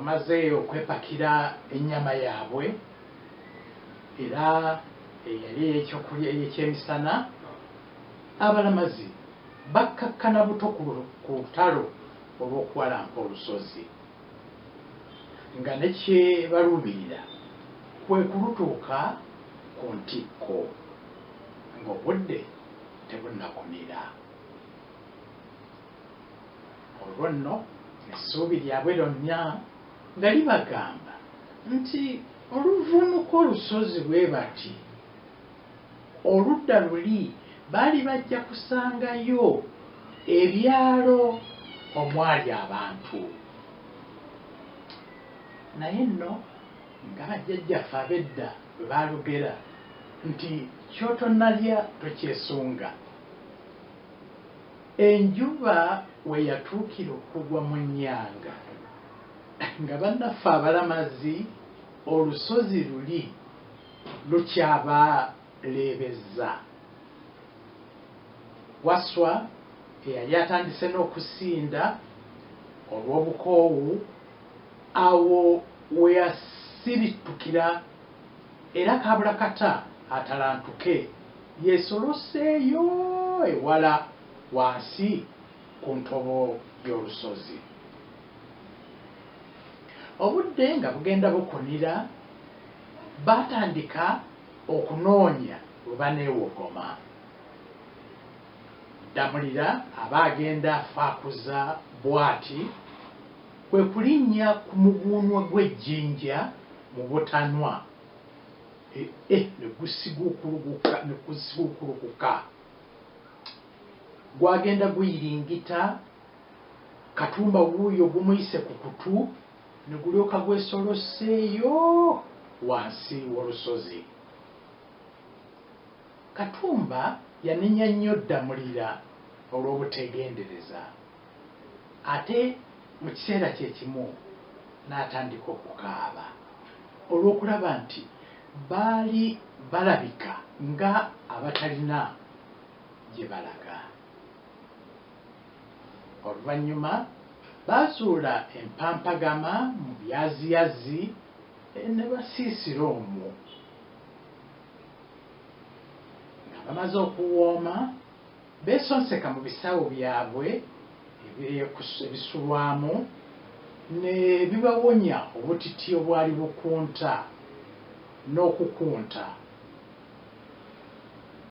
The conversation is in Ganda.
bamaze okwepakira ennyama yaabwe era eyali ekyokulya ekyemisana, abalamazi bakkakkana buto ku lutalo olw'okuwalampa olusozi, nga ne kye baluubirira kwe kulutuuka ku ntikko ng'obudde tebunnakumira. Olwo nno essuubi lyabwe lyonna nga libagamba nti oluvuunuka olusozi bwe bati, oludda luli baali bajja kusangayo ebyalo omwali abantu. Naye nno nga bajjajjaffe ab'edda bwe baalugera nti ky'otonnalya tokyesunga. Enjuba we yatuukira okugwa mu nnyanga nga bannaffe abalamazi olusozi luli lukyabaleebezza. Waswa eyali atandise n'okusinda olw'obukoowu, awo we yasiritukira era kaabula kata atalantuke yeesoloseeyo ewala wansi ku ntobo y'olusozi. Obudde nga bugenda bukunira, baatandika okunoonya we baneewogoma. Ddamulira aba agenda afaakuza bw'ati, kwe kulinnya ku muguunwa gw'ejjinja mu butanwa, ne gusiguukulukuka. Gwagenda guyiringita, katumba wuuyo gumuyise ku kutu, ne gulyoka gwesoloseeyo wansi w'olusozi. Katumba yanenya nnyo Ddamulira olw'obuteegendereza, ate mu kiseera kye kimu n'atandika okukaaba olw'okulaba nti baali balabika nga abatalina gye balaga. Oluvannyuma baazuula empampagama mu byaziyazi ne basiisira omwo. Nga bamaze okuwooma, beesonseka mu bisawo byabwe ebisulwamu ne bibawonya obutiti obwali bukunta n'okukunta